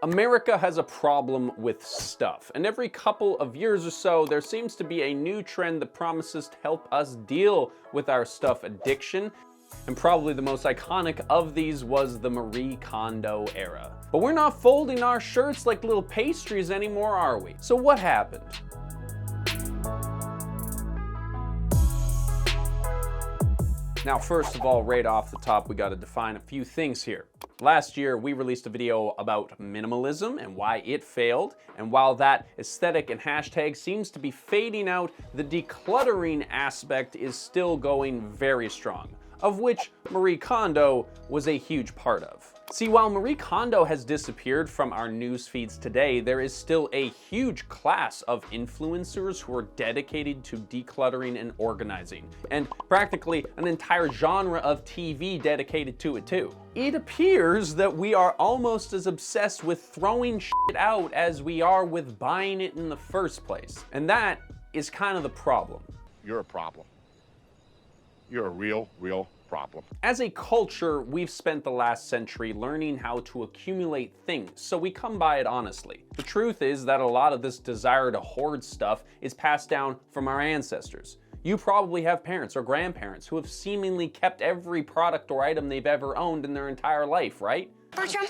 America has a problem with stuff, and every couple of years or so, there seems to be a new trend that promises to help us deal with our stuff addiction. And probably the most iconic of these was the Marie Kondo era. But we're not folding our shirts like little pastries anymore, are we? So what happened? Now, first of all, right off the top, we gotta define a few things here. Last year, we released a video about minimalism and why it failed. And while that aesthetic and hashtag seems to be fading out, the decluttering aspect is still going very strong, of which Marie Kondo was a huge part of. See, while Marie Kondo has disappeared from our news feeds today, there is still a huge class of influencers who are dedicated to decluttering and organizing, and practically an entire genre of TV dedicated to it too. It appears that we are almost as obsessed with throwing shit out as we are with buying it in the first place. And that is kind of the problem. You're a problem. You're a real problem. As a culture, we've spent the last century learning how to accumulate things, so we come by it honestly. The truth is that a lot of this desire to hoard stuff is passed down from our ancestors. You probably have parents or grandparents who have seemingly kept every product or item they've ever owned in their entire life, right? Bertram,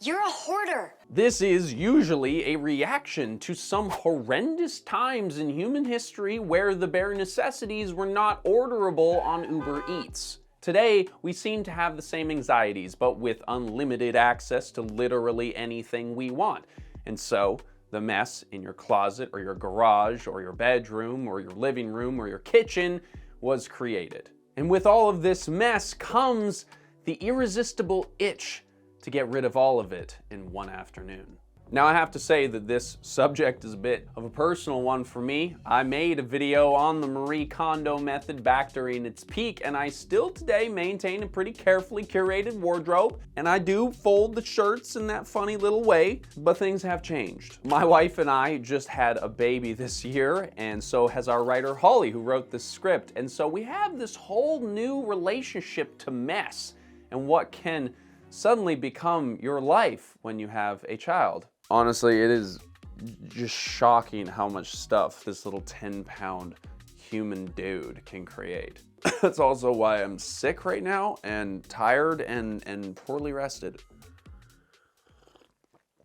you're a hoarder. This is usually a reaction to some horrendous times in human history where the bare necessities were not orderable on Uber Eats. Today, we seem to have the same anxieties, but with unlimited access to literally anything we want. And so, the mess in your closet or your garage or your bedroom or your living room or your kitchen was created. And with all of this mess comes the irresistible itch to get rid of all of it in one afternoon. Now, I have to say that this subject is a bit of a personal one for me. I made a video on the Marie Kondo method back during its peak, and I still today maintain a pretty carefully curated wardrobe, and I do fold the shirts in that funny little way, but things have changed. My wife and I just had a baby this year, and so has our writer Holly, who wrote this script, and so we have this whole new relationship to mess and what can suddenly become your life when you have a child. Honestly, it is just shocking how much stuff this little 10-pound human dude can create. That's also why I'm sick right now and tired and poorly rested.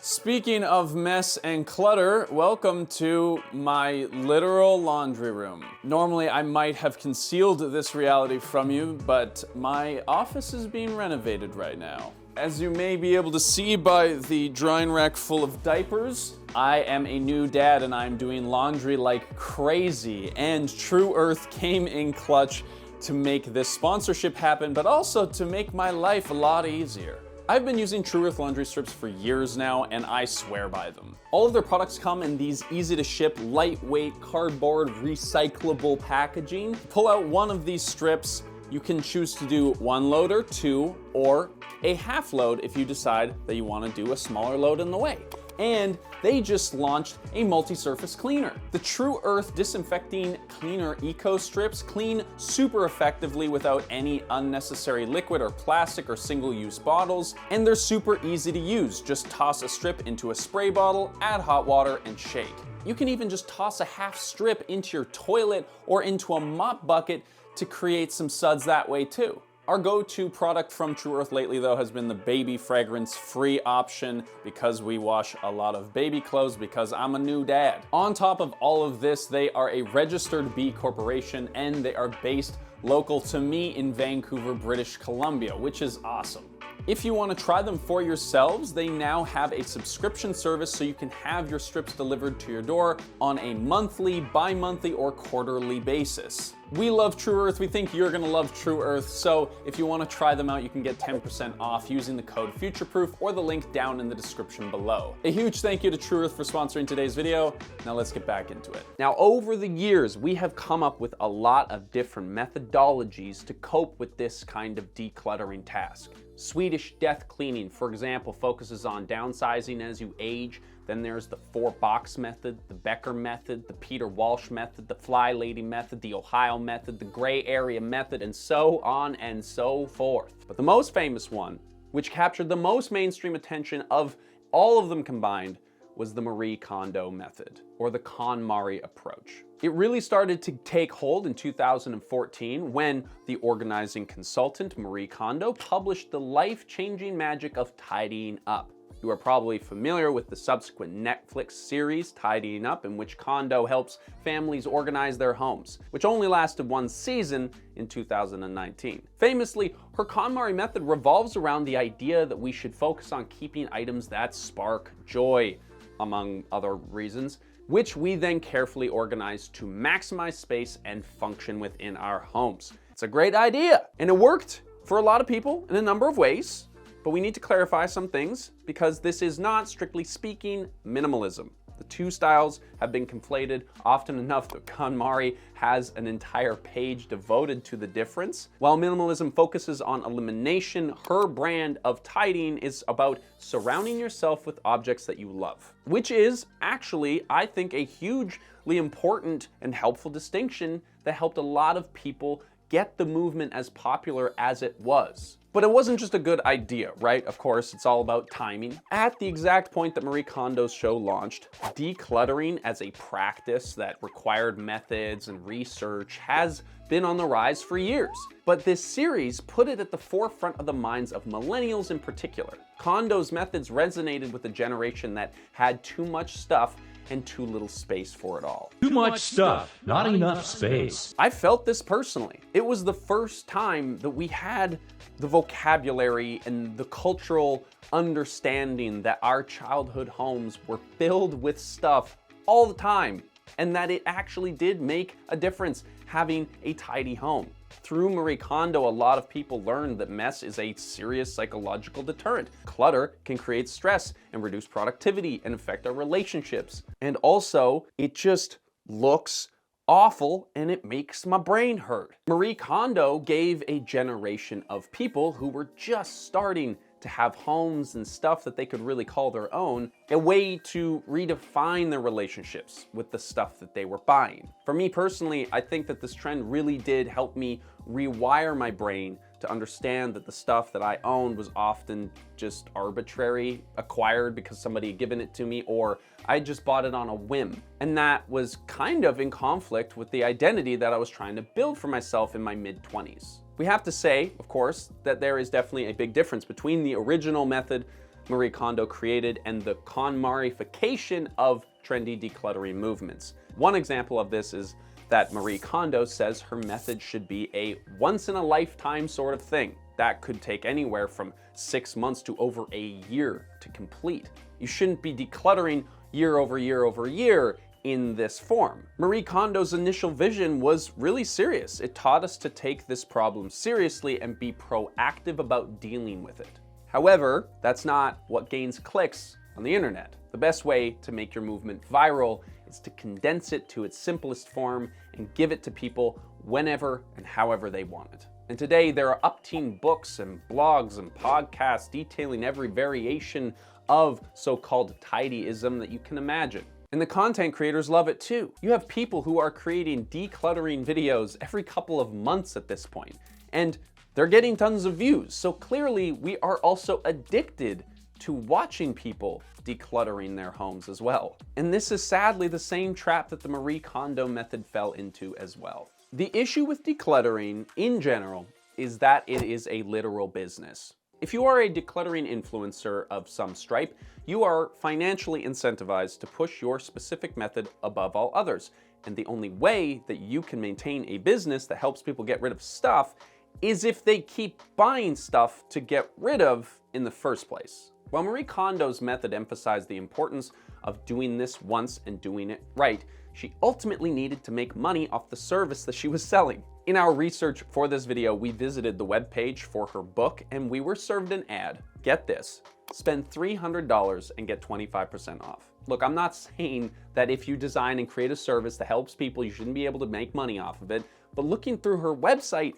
Speaking of mess and clutter, welcome to my literal laundry room. Normally, I might have concealed this reality from you, but my office is being renovated right now. As you may be able to see by the drying rack full of diapers, I am a new dad and I'm doing laundry like crazy. And True Earth came in clutch to make this sponsorship happen, but also to make my life a lot easier. I've been using True Earth laundry strips for years now, and I swear by them. All of their products come in these easy-to-ship, lightweight, cardboard, recyclable packaging. Pull out one of these strips, you can choose to do one load or two, or a half load if you decide that you want to do a smaller load in the way. And they just launched a multi-surface cleaner. The True Earth Disinfecting Cleaner Eco Strips clean super effectively without any unnecessary liquid or plastic or single-use bottles, and they're super easy to use. Just toss a strip into a spray bottle, add hot water, and shake. You can even just toss a half strip into your toilet or into a mop bucket to create some suds that way too. Our go-to product from True Earth lately though has been the baby fragrance-free option because we wash a lot of baby clothes because I'm a new dad. On top of all of this, they are a registered B Corporation and they are based local to me in Vancouver, British Columbia, which is awesome. If you want to try them for yourselves, they now have a subscription service so you can have your strips delivered to your door on a monthly, bi-monthly, or quarterly basis. We love True Earth. We think you're gonna love True Earth. So if you wanna try them out, you can get 10% off using the code FUTUREPROOF or the link down in the description below. A huge thank you to True Earth for sponsoring today's video. Now let's get back into it. Now, over the years, we have come up with a lot of different methodologies to cope with this kind of decluttering task. Swedish death cleaning, for example, focuses on downsizing as you age. Then there's the 4-box method, the Becker method, the Peter Walsh method, the Fly Lady method, the Ohio method, the gray area method, and so on and so forth. But the most famous one, which captured the most mainstream attention of all of them combined was the Marie Kondo method, or the KonMari approach. It really started to take hold in 2014 when the organizing consultant Marie Kondo published The Life-Changing Magic of Tidying Up. You are probably familiar with the subsequent Netflix series Tidying Up, in which Kondo helps families organize their homes, which only lasted one season in 2019. Famously, her KonMari method revolves around the idea that we should focus on keeping items that spark joy, among other reasons, which we then carefully organize to maximize space and function within our homes. It's a great idea, and it worked for a lot of people in a number of ways. But we need to clarify some things because this is not, strictly speaking, minimalism. The two styles have been conflated often enough that KonMari has an entire page devoted to the difference. While minimalism focuses on elimination, her brand of tidying is about surrounding yourself with objects that you love, which is actually, I think, a hugely important and helpful distinction that helped a lot of people get the movement as popular as it was. But it wasn't just a good idea, right? Of course, it's all about timing. At the exact point that Marie Kondo's show launched, decluttering as a practice that required methods and research has been on the rise for years. But this series put it at the forefront of the minds of millennials in particular. Kondo's methods resonated with a generation that had too much stuff and too little space for it all. Too much stuff, not enough space. I felt this personally. It was the first time that we had the vocabulary and the cultural understanding that our childhood homes were filled with stuff all the time, and that it actually did make a difference having a tidy home. Through Marie Kondo, a lot of people learned that mess is a serious psychological deterrent. Clutter can create stress and reduce productivity and affect our relationships. And also, it just looks awful and it makes my brain hurt. Marie Kondo gave a generation of people who were just starting to have homes and stuff that they could really call their own, a way to redefine their relationships with the stuff that they were buying. For me personally, I think that this trend really did help me rewire my brain to understand that the stuff that I owned was often just arbitrary, acquired because somebody had given it to me, or I just bought it on a whim. And that was kind of in conflict with the identity that I was trying to build for myself in my mid-20s. We have to say, of course, that there is definitely a big difference between the original method Marie Kondo created and the KonMarification of trendy decluttering movements. One example of this is that Marie Kondo says her method should be a once-in-a-lifetime sort of thing. That could take anywhere from 6 months to over a year to complete. You shouldn't be decluttering year over year over year in this form. Marie Kondo's initial vision was really serious. It taught us to take this problem seriously and be proactive about dealing with it. However, that's not what gains clicks on the internet. The best way to make your movement viral is to condense it to its simplest form and give it to people whenever and however they want it. And today there are upteen books and blogs and podcasts detailing every variation of so-called tidyism that you can imagine. And the content creators love it too. You have people who are creating decluttering videos every couple of months at this point, and they're getting tons of views. So clearly we are also addicted to watching people decluttering their homes as well. And this is sadly the same trap that the Marie Kondo method fell into as well. The issue with decluttering in general is that it is a literal business. If you are a decluttering influencer of some stripe, you are financially incentivized to push your specific method above all others. And the only way that you can maintain a business that helps people get rid of stuff is if they keep buying stuff to get rid of in the first place. While Marie Kondo's method emphasized the importance of doing this once and doing it right, she ultimately needed to make money off the service that she was selling. In our research for this video, we visited the webpage for her book and we were served an ad. Get this, spend $300 and get 25% off. Look, I'm not saying that if you design and create a service that helps people, you shouldn't be able to make money off of it, but looking through her website,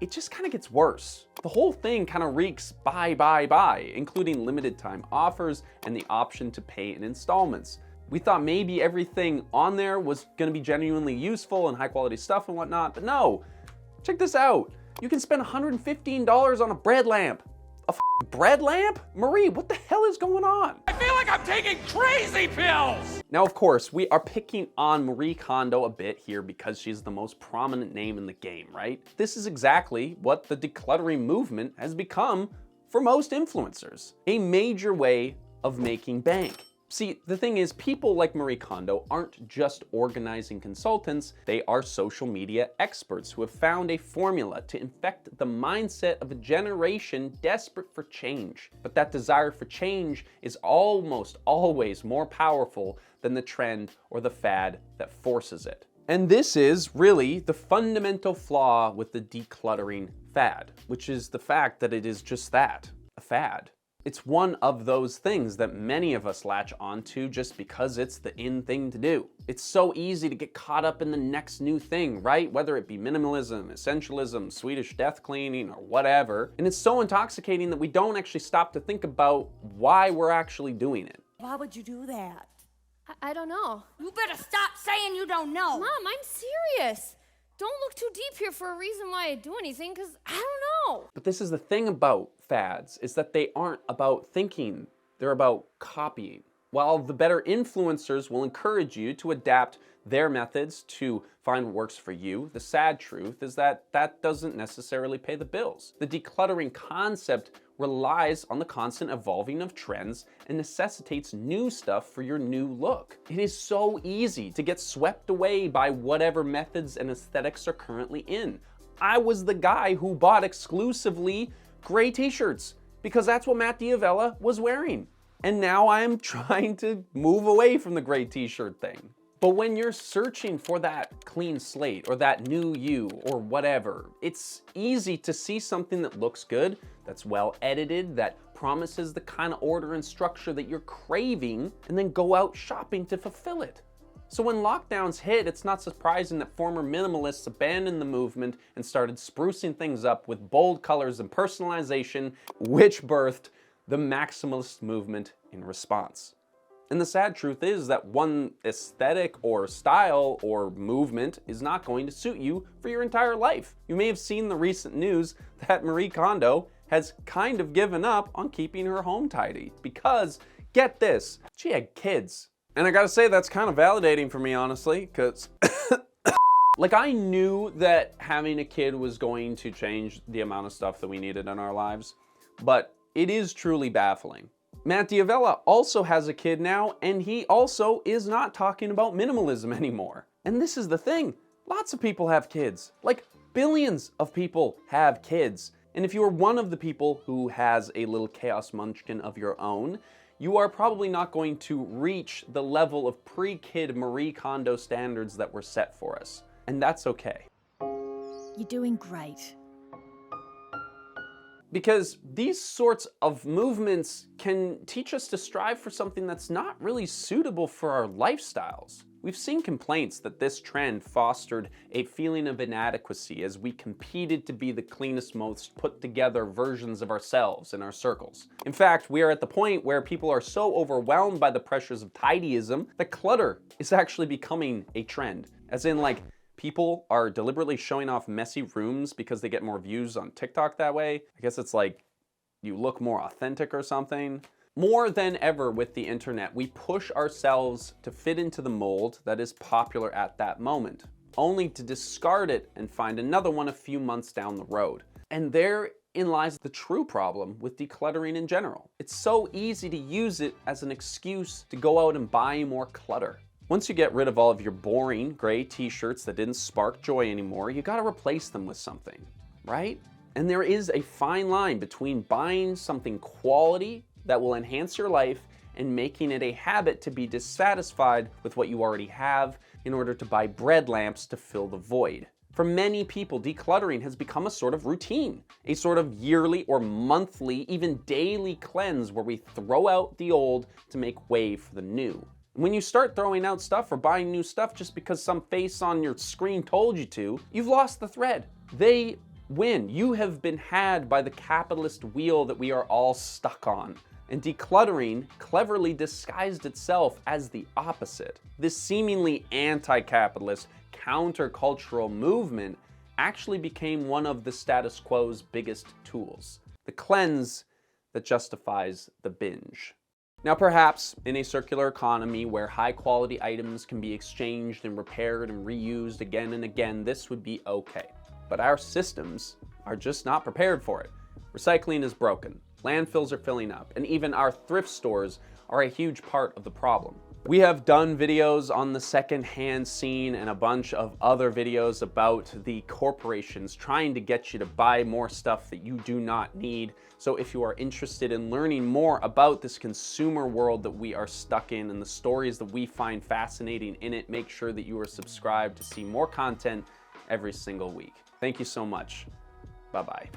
it just kind of gets worse. The whole thing kind of reeks buy, including limited time offers and the option to pay in installments. We thought maybe everything on there was gonna be genuinely useful and high quality stuff and whatnot, but no. Check this out. You can spend $115 on a bread lamp. A bread lamp? Marie, what the hell is going on? I feel like I'm taking crazy pills! Now, of course, we are picking on Marie Kondo a bit here because she's the most prominent name in the game, right? This is exactly what the decluttering movement has become for most influencers. A major way of making bank. See, the thing is, people like Marie Kondo aren't just organizing consultants, they are social media experts who have found a formula to infect the mindset of a generation desperate for change. But that desire for change is almost always more powerful than the trend or the fad that forces it. And this is really the fundamental flaw with the decluttering fad, which is the fact that it is just that, a fad. It's one of those things that many of us latch onto just because it's the in thing to do. It's so easy to get caught up in the next new thing, right? Whether it be minimalism, essentialism, Swedish death cleaning, or whatever. And it's so intoxicating that we don't actually stop to think about why we're actually doing it. Why would you do that? I don't know. You better stop saying you don't know. Mom, I'm serious. Don't look too deep here for a reason why I do anything, because I don't know. But this is the thing about fads, is that they aren't about thinking, they're about copying. While the better influencers will encourage you to adapt their methods to find what works for you, the sad truth is that that doesn't necessarily pay the bills. The decluttering concept relies on the constant evolving of trends and necessitates new stuff for your new look. It is so easy to get swept away by whatever methods and aesthetics are currently in. I was the guy who bought exclusively gray t-shirts because that's what Matt D'Avella was wearing. And now I'm trying to move away from the gray t-shirt thing. But when you're searching for that clean slate or that new you or whatever, it's easy to see something that looks good, that's well edited, that promises the kind of order and structure that you're craving, and then go out shopping to fulfill it. So when lockdowns hit, it's not surprising that former minimalists abandoned the movement and started sprucing things up with bold colors and personalization, which birthed the maximalist movement in response. And the sad truth is that one aesthetic or style or movement is not going to suit you for your entire life. You may have seen the recent news that Marie Kondo has kind of given up on keeping her home tidy because, get this, she had kids. And I gotta say, that's kind of validating for me, honestly, because like, I knew that having a kid was going to change the amount of stuff that we needed in our lives, but it is truly baffling. Matt D'Avella also has a kid now, and he also is not talking about minimalism anymore. And this is the thing, lots of people have kids. Like, billions of people have kids. And if you are one of the people who has a little chaos munchkin of your own, you are probably not going to reach the level of pre-kid Marie Kondo standards that were set for us. And that's okay. You're doing great. Because these sorts of movements can teach us to strive for something that's not really suitable for our lifestyles. We've seen complaints that this trend fostered a feeling of inadequacy as we competed to be the cleanest, most put together versions of ourselves in our circles. In fact, we are at the point where people are so overwhelmed by the pressures of tidyism that clutter is actually becoming a trend. As in, like, people are deliberately showing off messy rooms because they get more views on TikTok that way. I guess it's like you look more authentic or something. More than ever with the internet, we push ourselves to fit into the mold that is popular at that moment, only to discard it and find another one a few months down the road. And therein lies the true problem with decluttering in general. It's so easy to use it as an excuse to go out and buy more clutter. Once you get rid of all of your boring gray t-shirts that didn't spark joy anymore, you gotta replace them with something, right? And there is a fine line between buying something quality that will enhance your life and making it a habit to be dissatisfied with what you already have in order to buy bread lamps to fill the void. For many people, decluttering has become a sort of routine, a sort of yearly or monthly, even daily cleanse where we throw out the old to make way for the new. When you start throwing out stuff or buying new stuff just because some face on your screen told you to, you've lost the thread. They win. You have been had by the capitalist wheel that we are all stuck on. And decluttering cleverly disguised itself as the opposite. This seemingly anti-capitalist, countercultural movement actually became one of the status quo's biggest tools. The cleanse that justifies the binge. Now perhaps in a circular economy where high quality items can be exchanged and repaired and reused again and again, this would be okay. But our systems are just not prepared for it. Recycling is broken, landfills are filling up, and even our thrift stores are a huge part of the problem. We have done videos on the secondhand scene and a bunch of other videos about the corporations trying to get you to buy more stuff that you do not need. So if you are interested in learning more about this consumer world that we are stuck in and the stories that we find fascinating in it, make sure that you are subscribed to see more content every single week. Thank you so much. Bye-bye.